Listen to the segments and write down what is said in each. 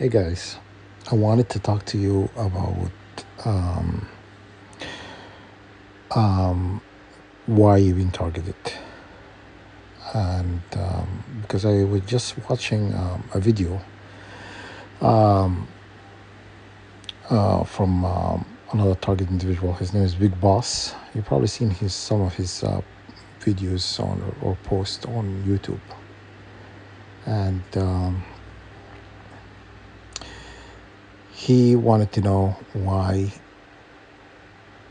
Hey guys, I wanted to talk to you about um, um, why you've been targeted. And because I was just watching a video um, from another target individual. His name is Big Boss. You've probably seen some of his videos or posts on YouTube. And he wanted to know why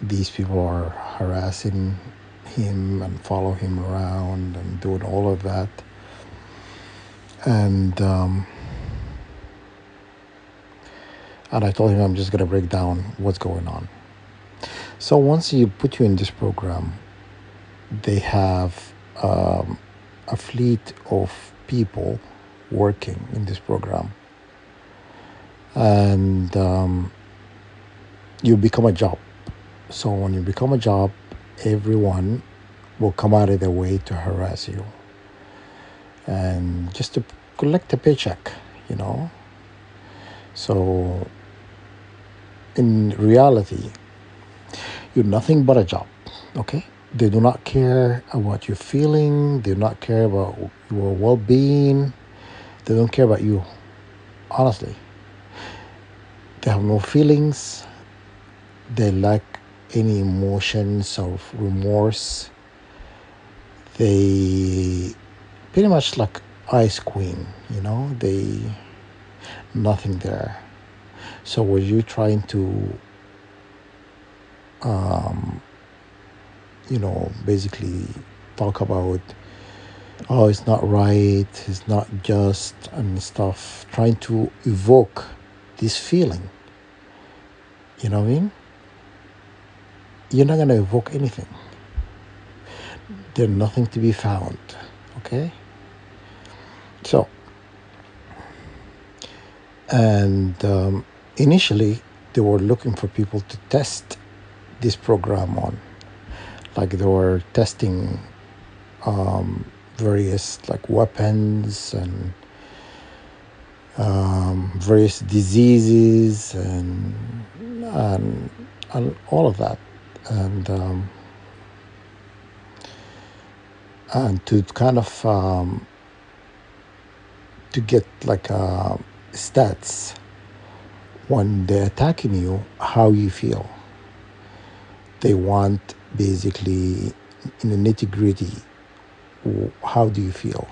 these people are harassing him and follow him around and doing all of that. And I told him I'm just going to break down what's going on. So once you put you in this program, they have a fleet of people working in this program. And you become a job. So when you become a job, everyone will come out of their way to harass you and just to collect a paycheck, you know. So in reality, you're nothing but a job, okay? They do not care about your feeling. They do not care about your well-being. They don't care about you, honestly. They have no feelings. They lack any emotions of remorse. They pretty much like Ice Queen, you know? Nothing there. So were you trying to basically talk about, oh, it's not right, it's not just and stuff, trying to evoke this feeling. You know what I mean? You're not going to evoke anything. There's nothing to be found, okay? So, and initially, they were looking for people to test this program on. Like they were testing various like weapons and various diseases and all of that, and to kind of to get like stats when they're attacking you, how you feel. They want basically in the nitty-gritty, how do you feel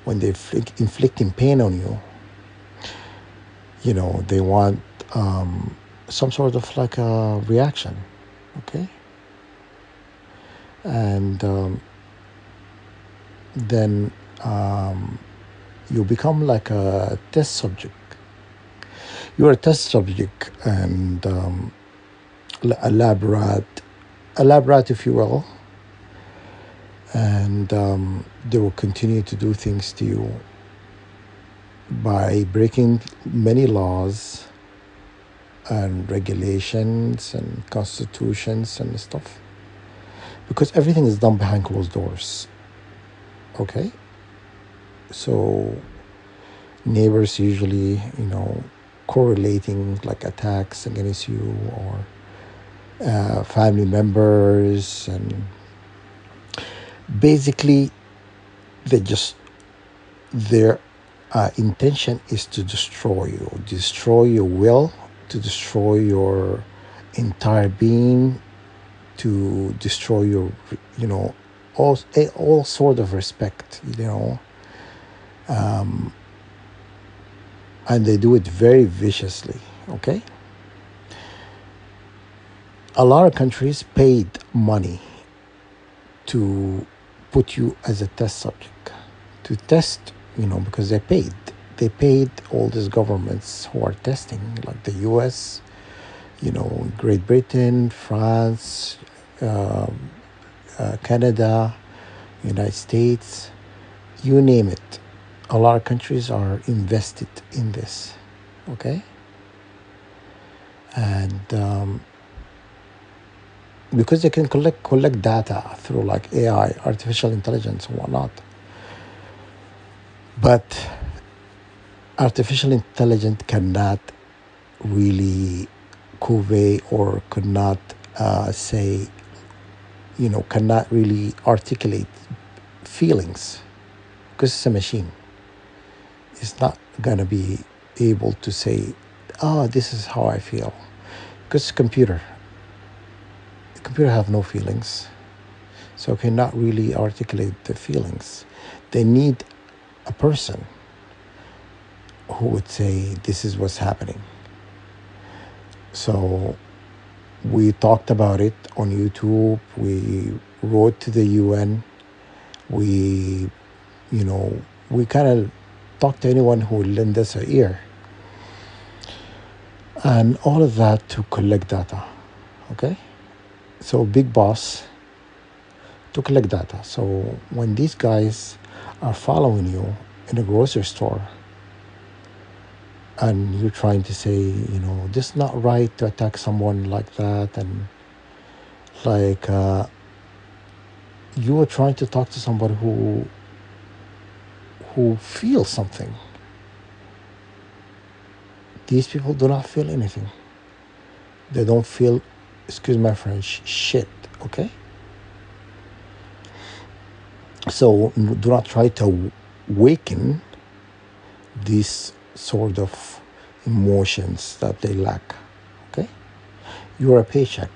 when they're inflicting pain on you. You know, they want some sort of like a reaction, okay? And then you become like a test subject. You're a test subject and a lab rat, if you will. And they will continue to do things to you by breaking many laws and regulations and constitutions and stuff, because everything is done behind closed doors, okay? So neighbors usually, correlating like attacks against you, or family members, and basically their intention is to destroy you, destroy your will, to destroy your entire being, to destroy your, all sort of respect, and they do it very viciously, okay? A lot of countries paid money to put you as a test subject, to test, because they paid. They paid all these governments who are testing, like the US, Great Britain, France, Canada, United States, you name it. A lot of countries are invested in this, okay? And because they can collect data through like AI, artificial intelligence and whatnot. But artificial intelligence cannot really convey or could not say, cannot really articulate feelings because it's a machine. It's not going to be able to say, oh, this is how I feel. Because it's a computer. The computer have no feelings. So cannot really articulate the feelings. They need a person who would say, this is what's happening. So we talked about it on YouTube. We wrote to the UN. We, we kind of talked to anyone who would lend us an ear. And all of that to collect data, okay? So Big Boss to collect data. So when these guys are following you in a grocery store and you're trying to say, this is not right to attack someone like that, and like you are trying to talk to somebody who feels something. These people do not feel anything. They don't feel, excuse my French, shit, okay? So do not try to awaken these sort of emotions that they lack, okay? You're a paycheck,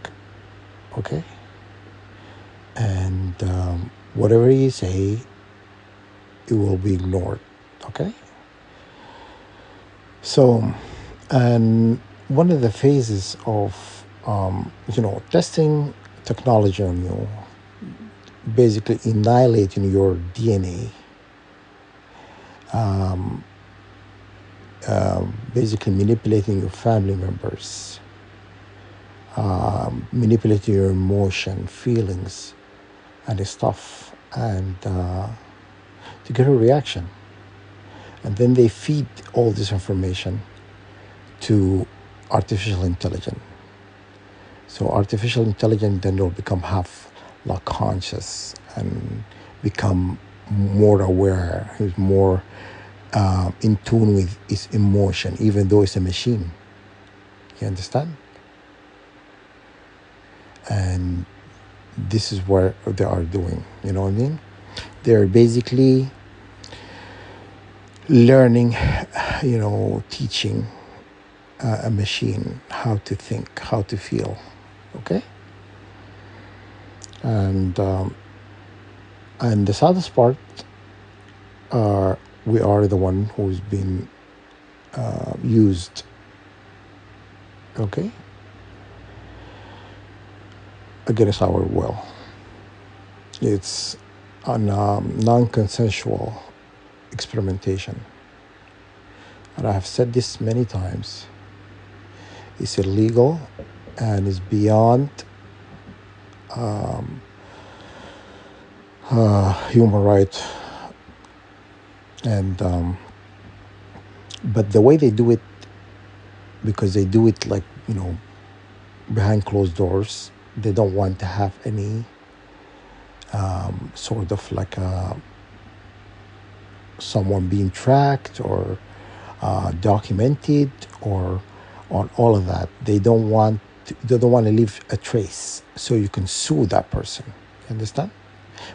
okay? And whatever you say, it will be ignored, okay? So, and one of the phases of, testing technology on you, basically annihilating your DNA, basically manipulating your family members, manipulating your emotion, feelings, and stuff, and to get a reaction. And then they feed all this information to artificial intelligence. So artificial intelligence then will become half like conscious and become more aware, who's more in tune with its emotion, even though it's a machine. You understand? And this is what they are doing, you know what I mean? They're basically learning, teaching a machine how to think, how to feel, okay? And the saddest part, we are the one who's been used, okay, against our will. It's a non-consensual experimentation. And I have said this many times. It's illegal and is beyond human rights. And but the way they do it, because they do it like, behind closed doors, they don't want to have any sort of like someone being tracked or documented or on all of that. They don't want to leave a trace, so you can sue that person. You understand?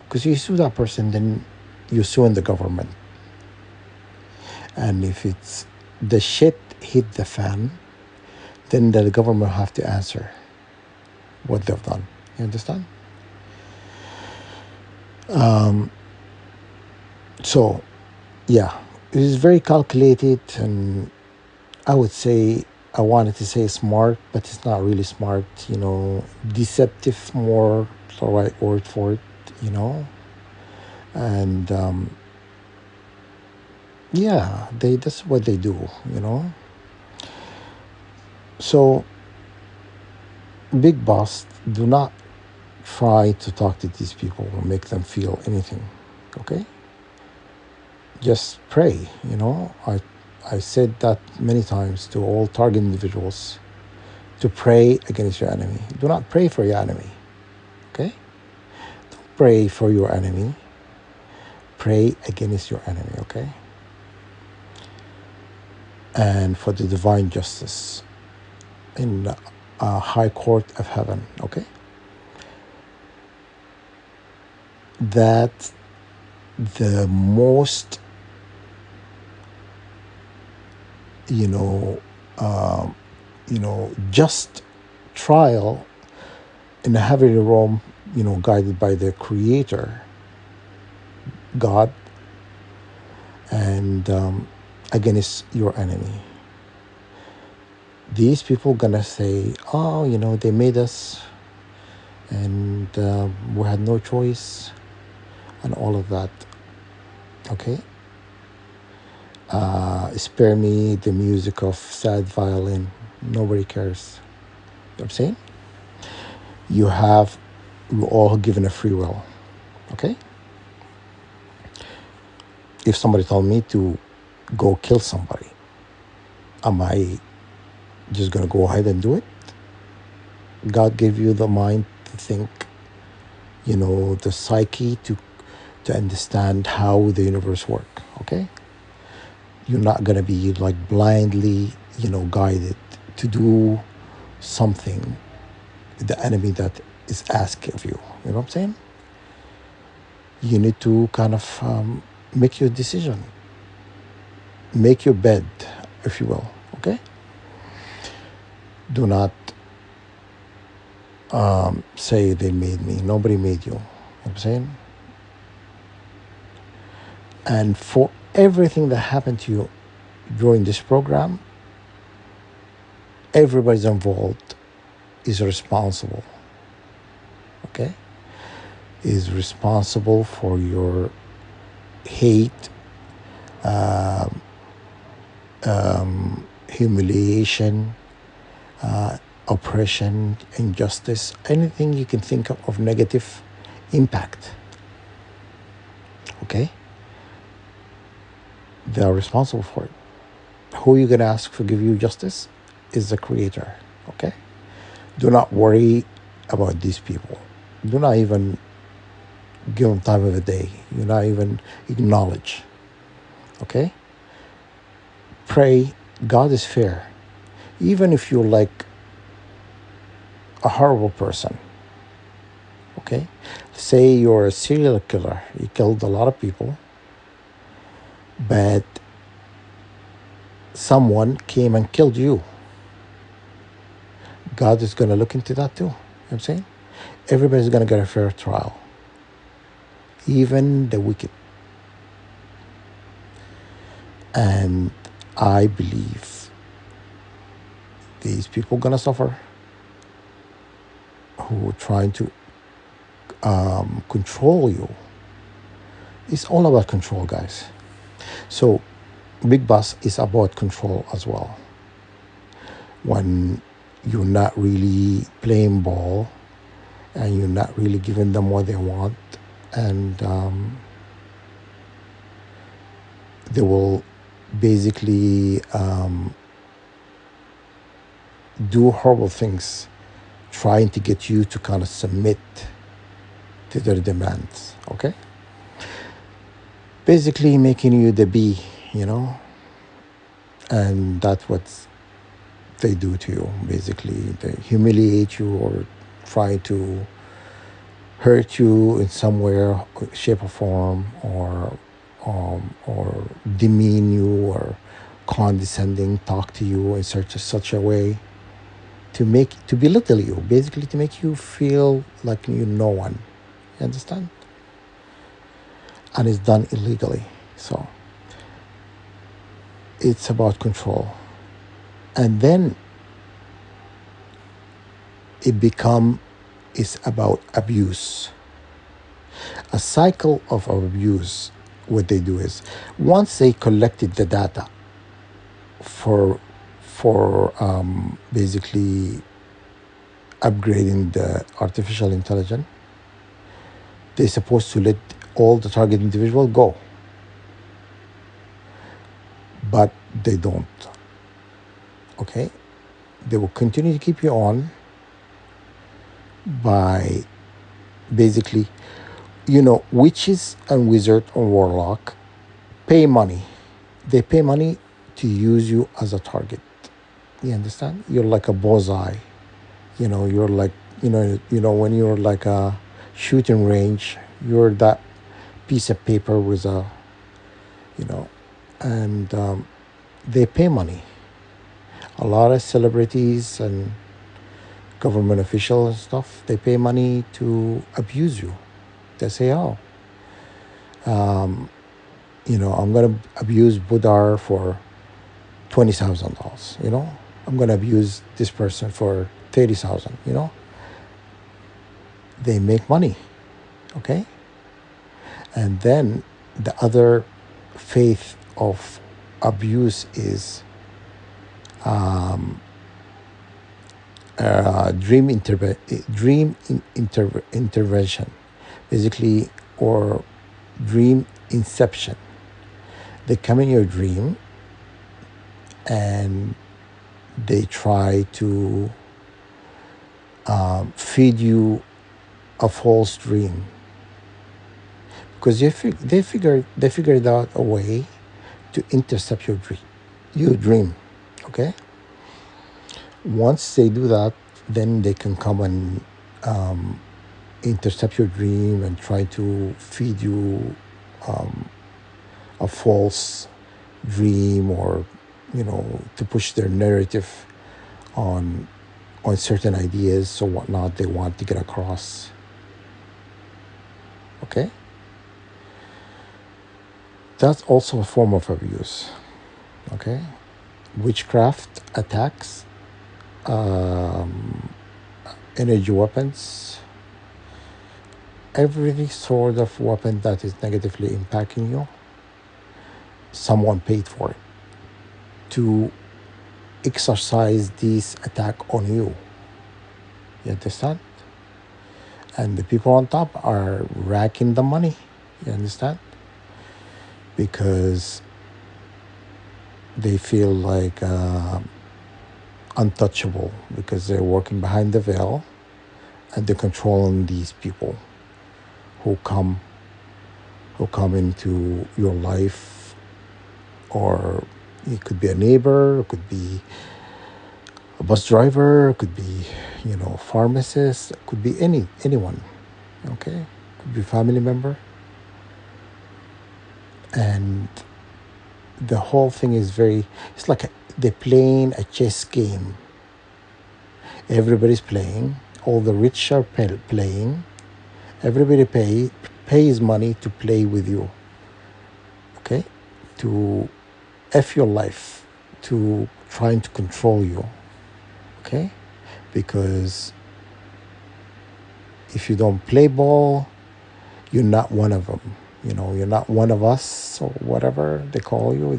Because you sue that person, then you're suing the government. And if it's the shit hit the fan, then the government have to answer what they've done. You understand? So, yeah, it is very calculated, and I would say, I wanted to say smart, but it's not really smart, deceptive, more the right word for it, and yeah, that's what they do, So, Big Boss, do not try to talk to these people or make them feel anything, okay? Just pray, I said that many times to all target individuals, to pray against your enemy. Do not pray for your enemy, okay? Don't pray for your enemy. Pray against your enemy, okay? and for the divine justice in a high court of heaven. Okay, that the most, you know, just trial in a heavenly realm, guided by the Creator, God, and against your enemy. These people gonna say, "Oh, they made us, and we had no choice," and all of that. Okay. Spare me the music of sad violin. Nobody cares. You know what I'm saying? We're all given a free will. Okay? If somebody told me to go kill somebody, am I just going to go ahead and do it? God gave you the mind to think, the psyche to understand how the universe works. Okay? You're not going to be like blindly, guided to do something the enemy that is asking of you. You know what I'm saying? You need to kind of make your decision. Make your bed, if you will. Okay? Do not say they made me. Nobody made you. You know what I'm saying? And for everything that happened to you during this program, everybody's involved is responsible. Okay? Is responsible for your hate, humiliation, oppression, injustice, anything you can think of negative impact. Okay? They are responsible for it. Who are you going to ask to give you justice? Is the Creator. Okay? Do not worry about these people. Do not even give them time of the day. Do not even acknowledge. Okay? Pray. God is fair. Even if you're like a horrible person. Okay? Say you're a serial killer. You killed a lot of people. But someone came and killed you. God is going to look into that too. You know what I'm saying? Everybody's going to get a fair trial. Even the wicked. And I believe these people are going to suffer who are trying to control you. It's all about control, guys. So Big Boss is about control as well. When you're not really playing ball and you're not really giving them what they want, and they will basically do horrible things trying to get you to kind of submit to their demands. Okay? Basically making you the bee, and that's what they do to you. Basically they humiliate you or try to hurt you in some way, shape or form, or demean you or condescending talk to you in such a way to belittle you, basically to make you feel like you're no one. You understand? And it's done illegally. So it's about control. And then it's about abuse. A cycle of abuse. What they do is, once they collected the data for basically upgrading the artificial intelligence, they're supposed to let all the target individual go. But they don't. Okay? They will continue to keep you on by basically, witches and wizard and warlock pay money. They pay money to use you as a target. You understand? You're like a bullseye. You're like, when you're like a shooting range, you're that piece of paper with a, you know, and they pay money. A lot of celebrities and government officials and stuff, they pay money to abuse you. They say, oh, I'm going to abuse Budar for $20,000, I'm going to abuse this person for 30,000, They make money, okay? And then the other faith of abuse is intervention, basically, or dream inception. They come in your dream and they try to feed you a false dream, because they figured out a way to intercept your dream. Okay. Once they do that, then they can come and intercept your dream and try to feed you a false dream, or to push their narrative on certain ideas or whatnot they want to get across. Okay? That's also a form of abuse. Okay? Witchcraft attacks, energy weapons, every sort of weapon that is negatively impacting you, someone paid for it to exercise this attack on you. You understand? And the people on top are racking the money. You understand? Because they feel like untouchable, because they're working behind the veil and they're controlling these people who come into your life. Or it could be a neighbor, it could be a bus driver, it could be, pharmacist, it could be anyone, okay? It could be a family member. And the whole thing is it's like they're playing a chess game. Everybody's playing, all the rich are playing, everybody pays money to play with you, okay? To F your life, to trying to control you, okay? Because if you don't play ball, you're not one of them. You're not one of us, or whatever they call you.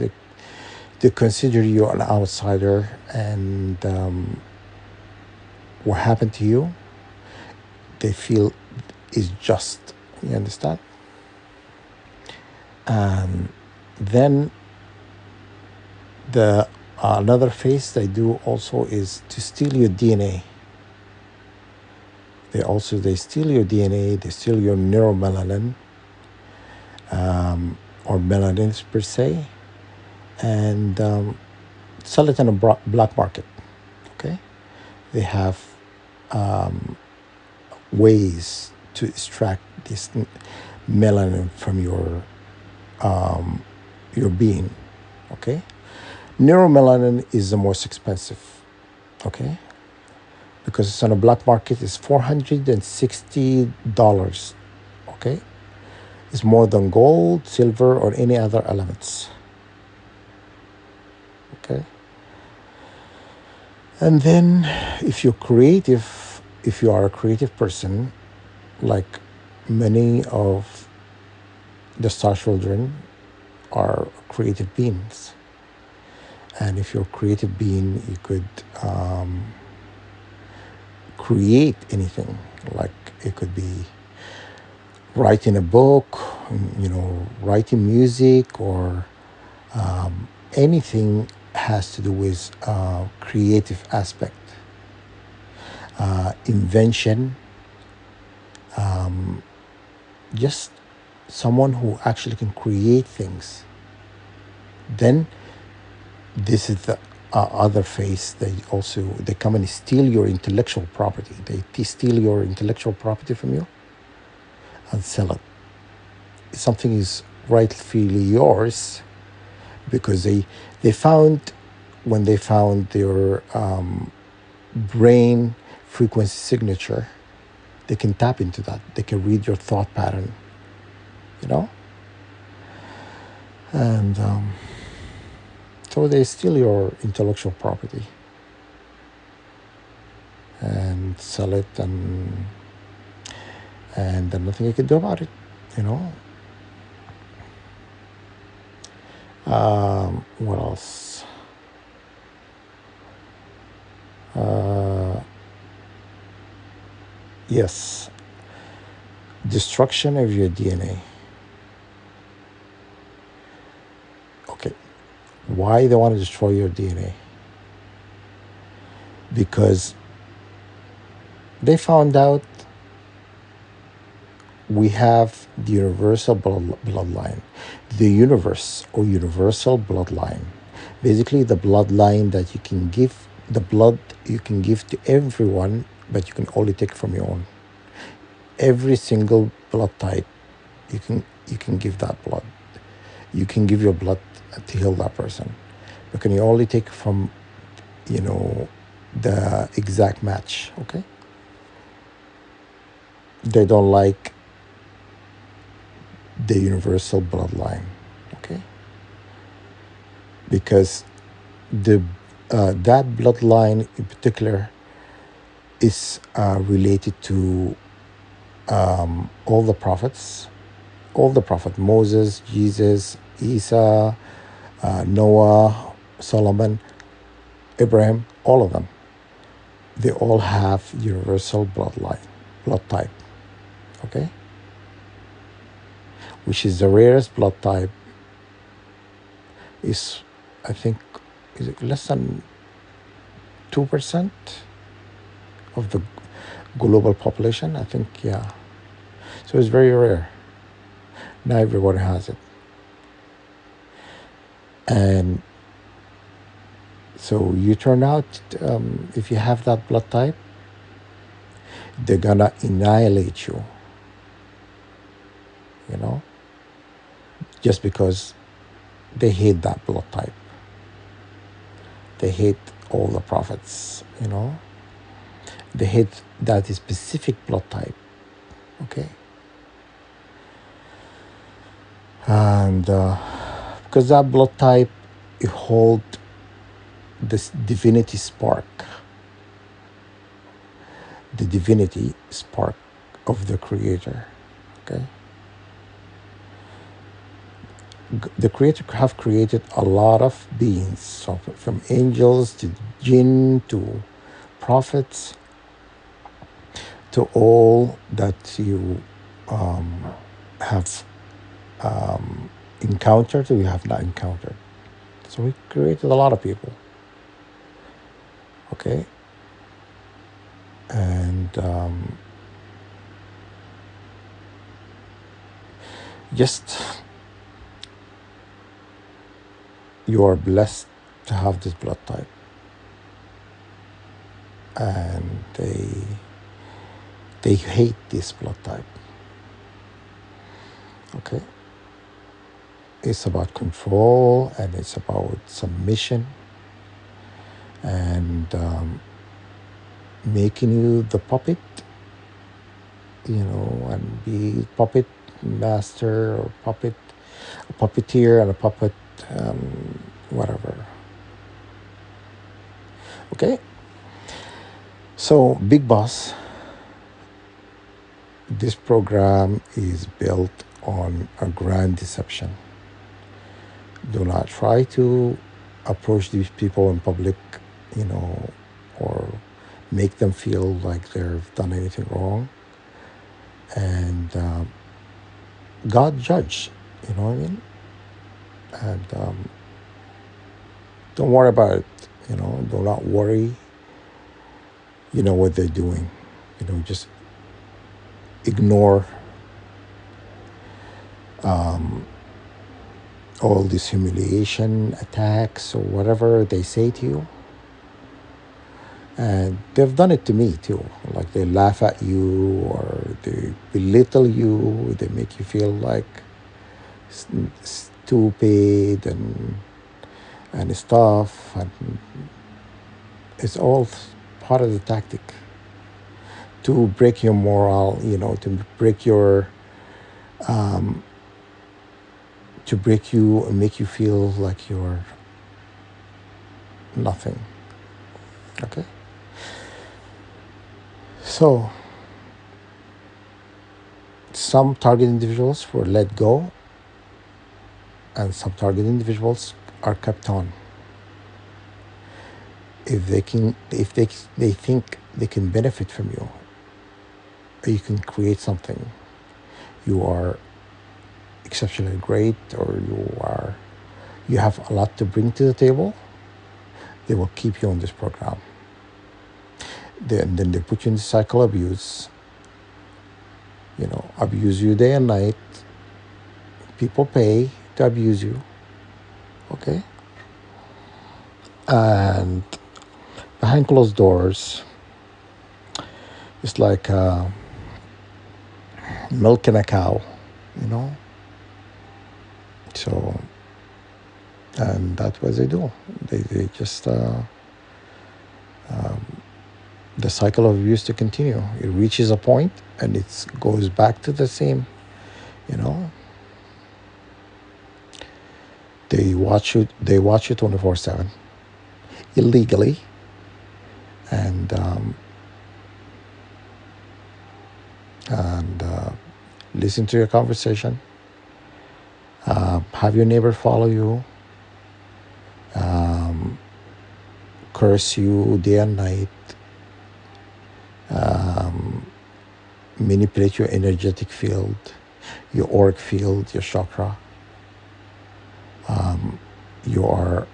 They consider you an outsider, and what happened to you, they feel is just. You understand? Then the another phase they do also is to steal your DNA. They steal your DNA, they steal your neuromelanin, or melanin per se, and sell it in a black market. Okay, they have ways to extract this melanin from your being. Okay, neuromelanin is the most expensive. Okay, because it's on a black market, it's $460. Okay, it's more than gold, silver, or any other elements. Okay, and then if you are a creative person, like many of the star children are creative beings, and if you're a creative being, you could create anything. Like it could be writing a book, writing music, or anything has to do with creative aspect, invention, just someone who actually can create things. Then This is the other phase. They come and steal your intellectual property. They steal your intellectual property from you and sell it. Something is rightfully yours because they found when they found your brain frequency signature, they can tap into that. They can read your thought pattern, you know, and so they steal your intellectual property and sell it, and there's nothing you can do about it, you know. What else? Yes, destruction of your DNA. Okay, why they want to destroy your DNA? Because they found out we have the universal bloodline, the universe or universal bloodline. Basically, the bloodline that you can give, the blood you can give to everyone, but you can only take from your own. Every single blood type, you can give that blood. You can give your blood to heal that person. But can you only take from, the exact match, okay? They don't like the universal bloodline, okay? Because that bloodline in particular is related to all the prophets, Moses, Jesus, Isa, Noah, Solomon, Abraham, all of them. They all have universal blood type, okay? Which is the rarest blood type. Is, I think, is it less than 2% of the global population? I think, yeah. So it's very rare. Not everyone has it. And so you turn out, if you have that blood type, they're gonna annihilate you, just because they hate that blood type. They hate all the prophets, They hate that specific blood type, okay? And because that blood type, it holds this divinity spark, the divinity spark of the Creator, okay? The Creator have created a lot of beings, so from angels to jinn to prophets to all that you have encountered or you have not encountered. So we created a lot of people, okay? And just you are blessed to have this blood type, and they hate this blood type, okay? It's about control, and it's about submission, and making you the puppet, and be puppet master or a puppeteer and a puppet, whatever. Okay? So, Big Boss, this program is built on a grand deception. Do not try to approach these people in public, or make them feel like they've done anything wrong. And God judge, you know what I mean? And don't worry about it, do not worry, what they're doing. Just ignore all these humiliation attacks or whatever they say to you. And they've done it to me too. Like they laugh at you or they belittle you. They make you feel like stupid and stuff. And it's all part of the tactic to break your morale, to break your, to break you and make you feel like you're nothing. Okay? So, some target individuals were let go, and some target individuals are kept on. If they think they can benefit from you, or you can create something, you are exceptionally great, or you have a lot to bring to the table, they will keep you on this program. Then they put you in the cycle of abuse, abuse you day and night. People pay to abuse you, okay? And behind closed doors, it's like milking a cow, So, and that's what they do. They just, the cycle of abuse to continue. It reaches a point and it goes back to the same, They watch you 24/7 illegally, and listen to your conversation, have your neighbor follow you, curse you day and night, manipulate your energetic field, your auric field, your chakra. You are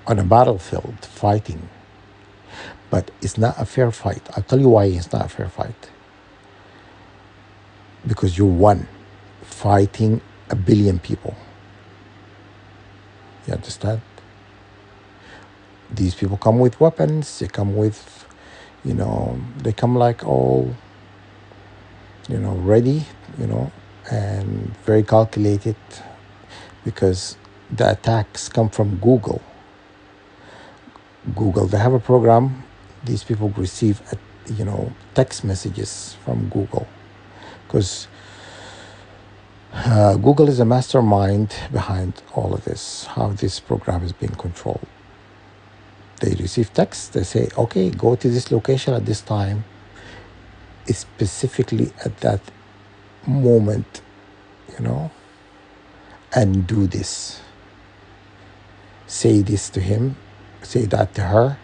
on a battlefield fighting, but it's not a fair fight. I'll tell you why it's not a fair fight. Because you're one fighting 1 billion people. You understand? These people come with weapons. They come with, they come like all, ready, and very calculated, because the attacks come from Google. They have a program. These people receive, text messages from Google, because Google is a mastermind behind all of this, how this program is being controlled. They receive texts. They say, okay, go to this location at this time, specifically at that moment, and do this. Say this to him, say that to her,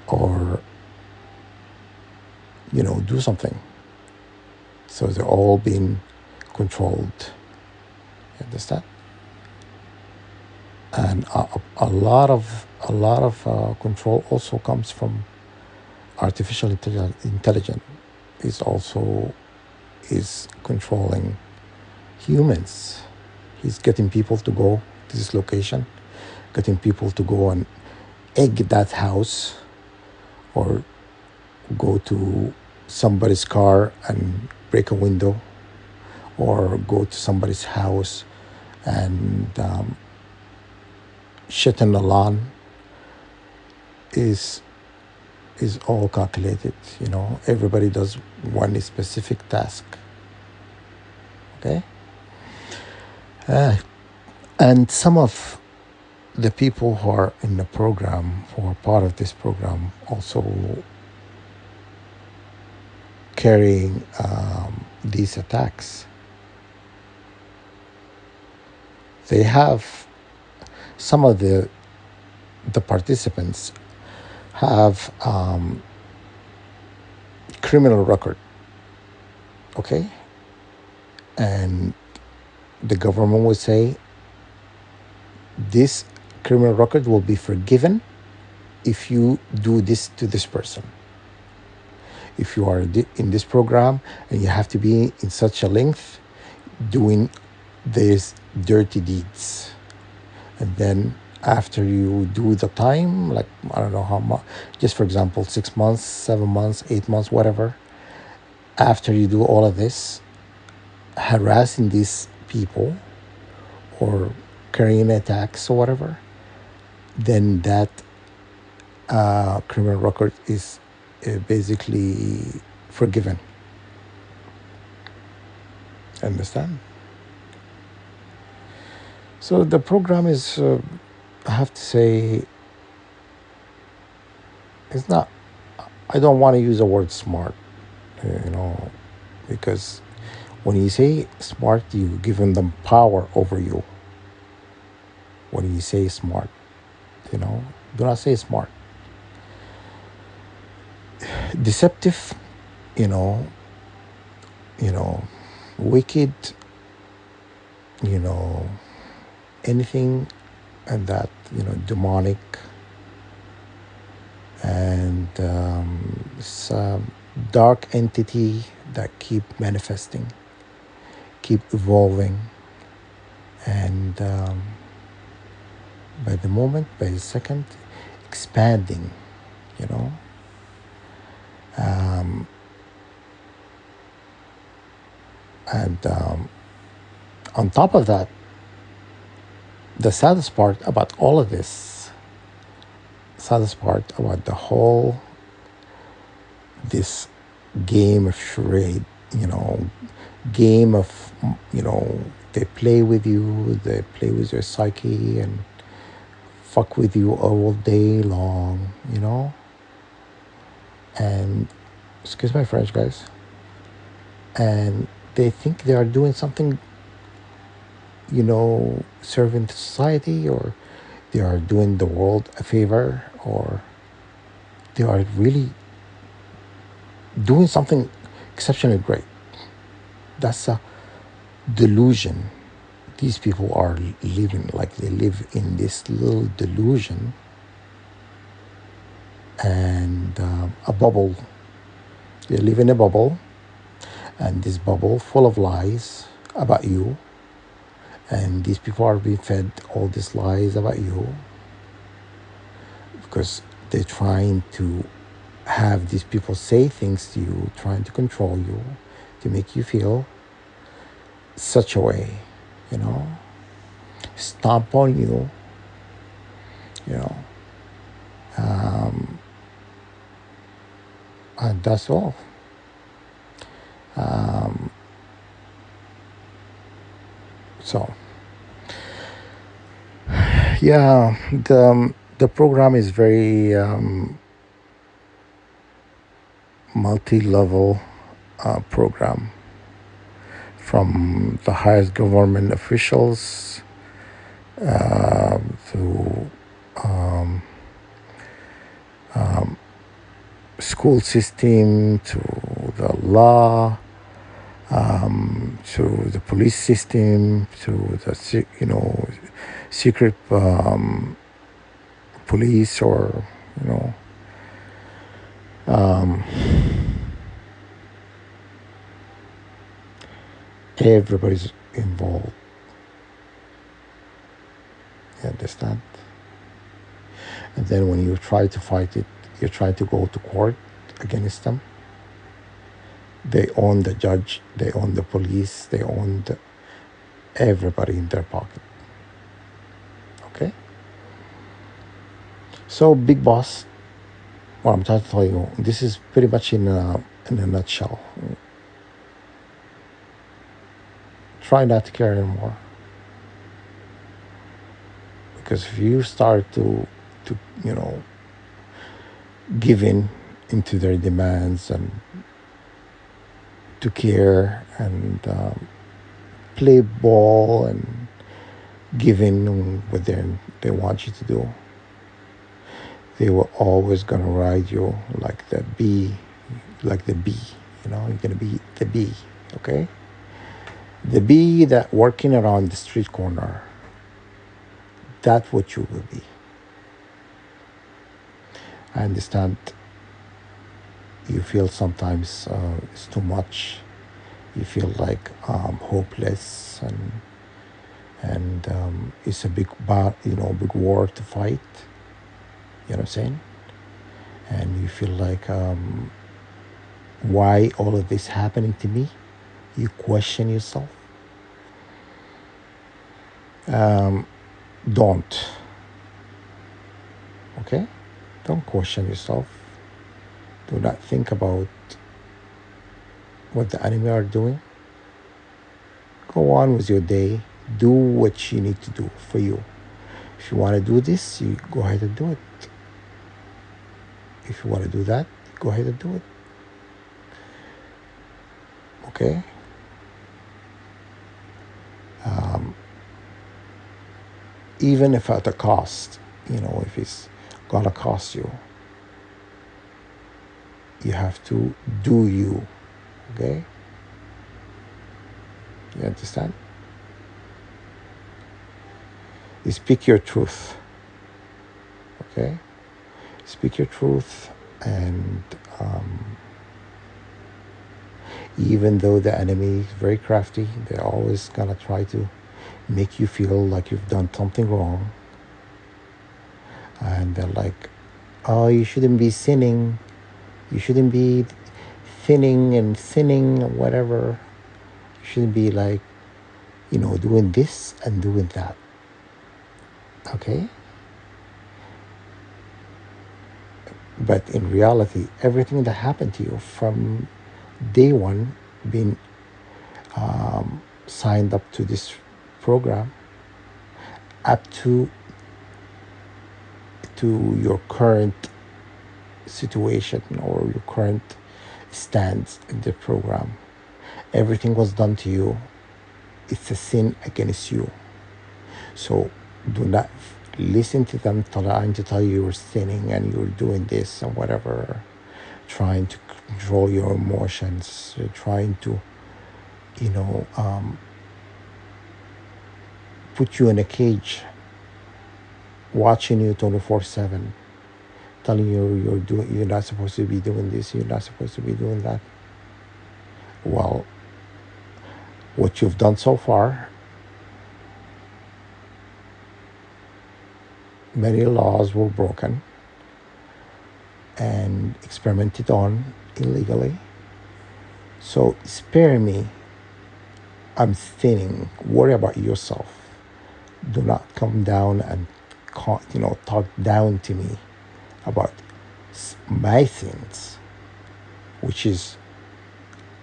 or, do something. So they're all being controlled. You understand? And a lot of control also comes from artificial intelligence. Is controlling humans. He's getting people to go to this location, getting people to go and egg that house, or go to somebody's car and break a window, or go to somebody's house and shit in the lawn. Is all calculated. Everybody does one specific task. Okay? And some of the people who are in the program, who are part of this program, also carrying these attacks. They have, some of the participants have criminal record, okay? And the government would say, this criminal record will be forgiven if you do this to this person. If you are in this program and you have to be in such a length doing there's dirty deeds. And then after you do the time, like I don't know how much, just for example, 6 months, 7 months, 8 months, whatever, after you do all of this, harassing these people or carrying attacks or whatever, then that criminal record is basically forgiven. Understand? So the program is, I have to say, it's not, I don't want to use the word smart, you know, because when you say smart, you give them power over you. When you say smart, you know, do not say smart. Deceptive, you know, wicked, you know, anything and that, demonic, and it's a dark entity that keep manifesting, keep evolving, and by the moment, by the second, expanding, you know. And on top of that, the saddest part about all of this, saddest part about the whole, this game of charade, game of, they play with you, they play with your psyche and fuck with you all day long, and excuse my French, guys, and they think they are doing something, serving to society, or they are doing the world a favor, or they are really doing something exceptionally great. That's a delusion. These people are living like they live in this little delusion and a bubble. They live in a bubble, and this bubble full of lies about you, and these people are being fed all these lies about you because they're trying to have these people say things to you, trying to control you, to make you feel such a way, stomp on you, and that's all. So, yeah, the program is very multi-level program, from the highest government officials to school system, to the law, to the police system, to the secret police, or everybody's involved. You understand? And then when you try to fight it, you try to go to court against them. They own the judge, they own the police, they own everybody in their pocket. Okay? So, Big Boss, what I'm trying to tell you, this is pretty much in a nutshell. Try not to care anymore. Because if you start to give in into their demands and to care and play ball and give in what they want you to do, they were always gonna ride you like the bee. You're gonna be the bee, okay? The bee that working around the street corner. That's what you will be. I understand you feel sometimes it's too much. You feel like hopeless, and and it's a big war to fight. You know what I'm saying? And you feel like, why all of this happening to me? You question yourself. Don't. Okay? Don't question yourself. Do not think about what the enemy are doing. Go on with your day. Do what you need to do for you. If you want to do this, you go ahead and do it. If you want to do that, go ahead and do it. Okay? Even if at a cost, if it's gonna cost you, you have to do you. Okay? You understand? You speak your truth. Okay? Speak your truth, and even though the enemy is very crafty, they're always gonna try to make you feel like you've done something wrong. And they're like, oh, you shouldn't be sinning. You shouldn't be thinning and sinning or whatever. You shouldn't be like, doing this and doing that. Okay? But in reality, everything that happened to you from day one, being signed up to this program, up to your current situation or your current stance in the program, everything was done to you. It's a sin against you. So do not listen to them trying to tell you you're sinning and you're doing this and whatever, trying to control your emotions, trying to, put you in a cage, watching you 24/7, telling you you're not supposed to be doing this, you're not supposed to be doing that. Well, what you've done so far, many laws were broken and experimented on illegally. So spare me. I'm sinning. Worry about yourself. Do not come down and talk down to me about my sins, which is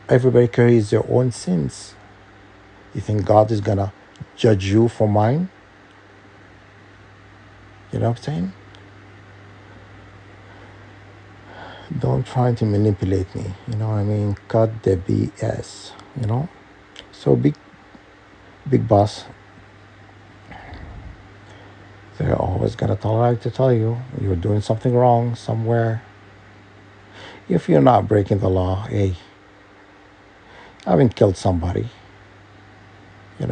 everybody carries their own sins. You think God is gonna judge you for mine? You know what I'm saying? Don't try to manipulate me. You know what I mean? Cut the BS. So big boss, they're always gonna tolerate to tell you you're doing something wrong somewhere. If you're not breaking the law, hey, I haven't killed somebody. You're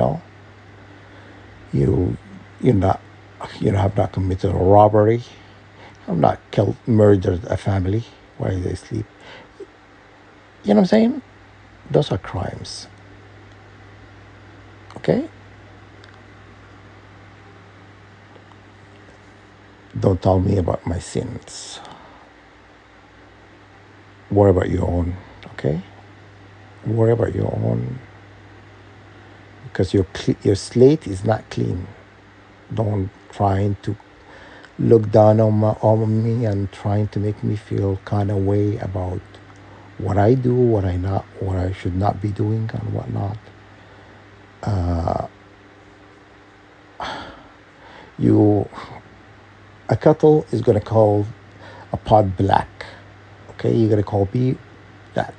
not, have not committed a robbery. I've not murdered a family while they sleep. You know what I'm saying? Those are crimes. Okay? Don't tell me about my sins. Worry about your own. Okay? Worry about your own. Because your slate is not clean. Don't try to look down on me and trying to make me feel kind of way about what I do, what I should not be doing, and whatnot. A kettle is gonna call a pot black. Okay, you're gonna call me that.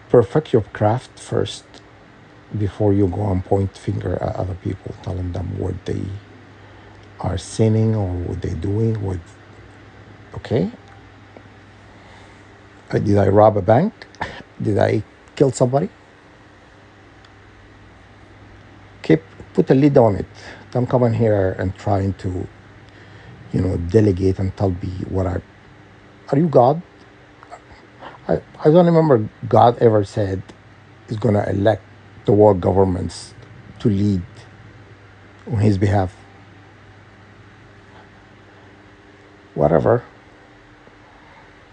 Perfect your craft first before you go and point finger at other people, telling them what they are sinning or what they're doing. Okay? Did I rob a bank? Did I kill somebody? Put a lid on it. Don't come in here and trying to, delegate and tell me are you God? I don't remember God ever said he's going to elect the world governments to lead on his behalf. Whatever.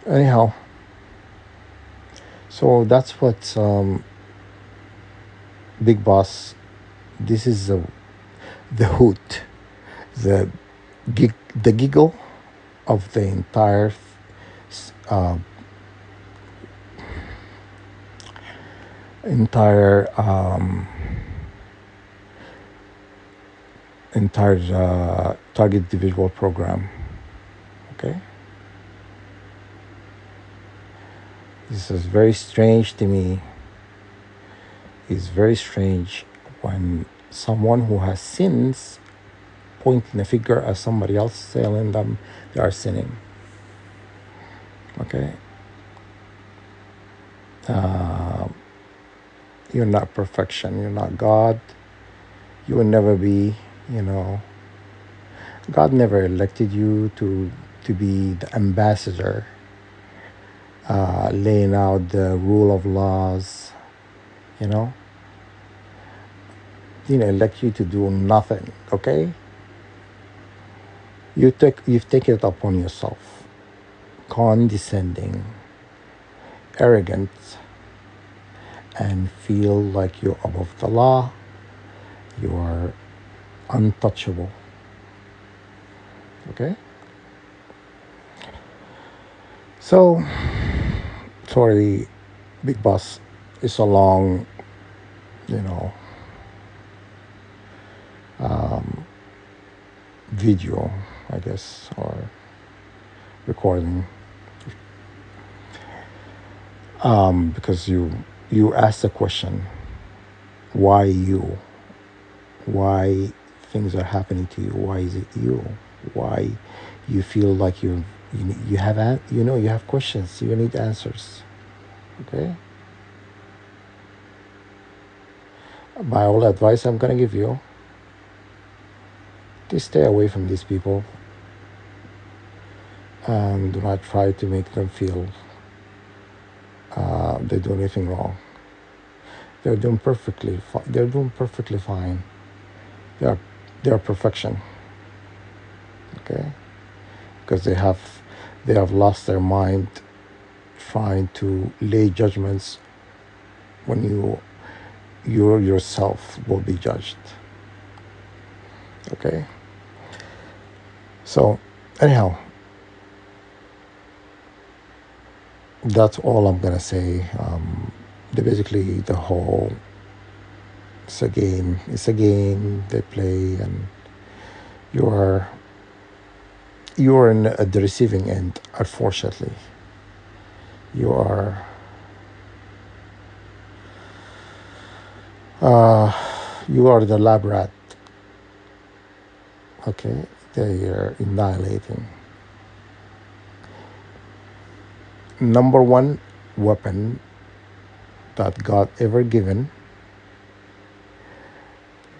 Anyhow, so that's what Big Boss. This is the hoot, the the giggle of the uh, entire target individual program. Okay, this is very strange to me. It's very strange when someone who has sins pointing a finger at somebody else, telling them they are sinning. Okay, you're not perfection. You're not God. You will never be. You know, God never elected you to be the ambassador, laying out the rule of laws. You know, He didn't elect you to do nothing. Okay, you've taken it upon yourself, condescending, arrogant, and feel like you're above the law. You are untouchable. Okay, so sorry, Big Boss. It's a long, you know, video, I guess, or recording, because you asked the question, why you? Why things are happening to you? Why is it you? Why you feel like you have you have questions, you need answers. Okay, my all advice I'm gonna give you: to stay away from these people and do not try to make them feel they do anything wrong. They're doing perfectly. They're doing perfectly fine. They are they are perfection. Okay, because they have lost their mind trying to lay judgments when you yourself will be judged. Okay, so anyhow, that's all I'm gonna say. Basically the whole, it's a game. It's a game they play, and you are in the receiving end. Unfortunately, you are the lab rat. Okay, they are annihilating. Number one weapon that God ever given.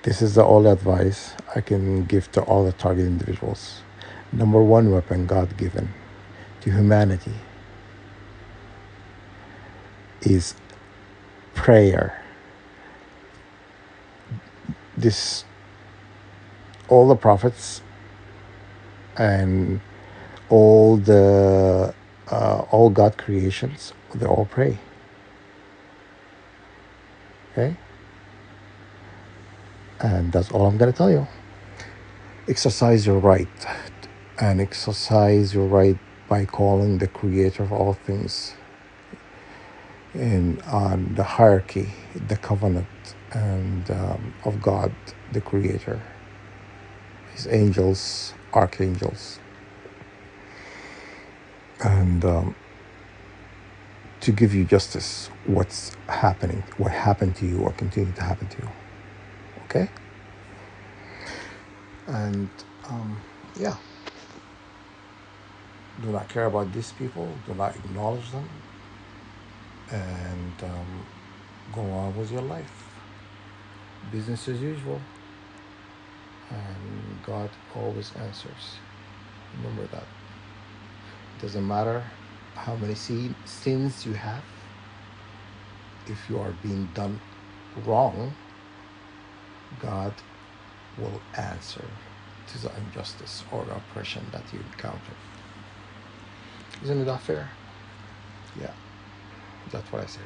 This is the all advice I can give to all the target individuals. Number one weapon God given to humanity is prayer. This, all the prophets and all God creations, they all pray. Okay, and that's all I'm gonna tell you. Exercise your right, and exercise your right by calling the Creator of all things, and on the hierarchy, the covenant, and of God, the Creator, His angels, archangels, and to give you justice. What's happening? What happened to you, or continue to happen to you? Okay, and yeah. Do not care about these people. Do not acknowledge them, and go on with your life. Business as usual, and God always answers. Remember that. It doesn't matter how many sins you have. If you are being done wrong, God will answer to the injustice or oppression that you encounter. Isn't that fair? Yeah, that's what I say.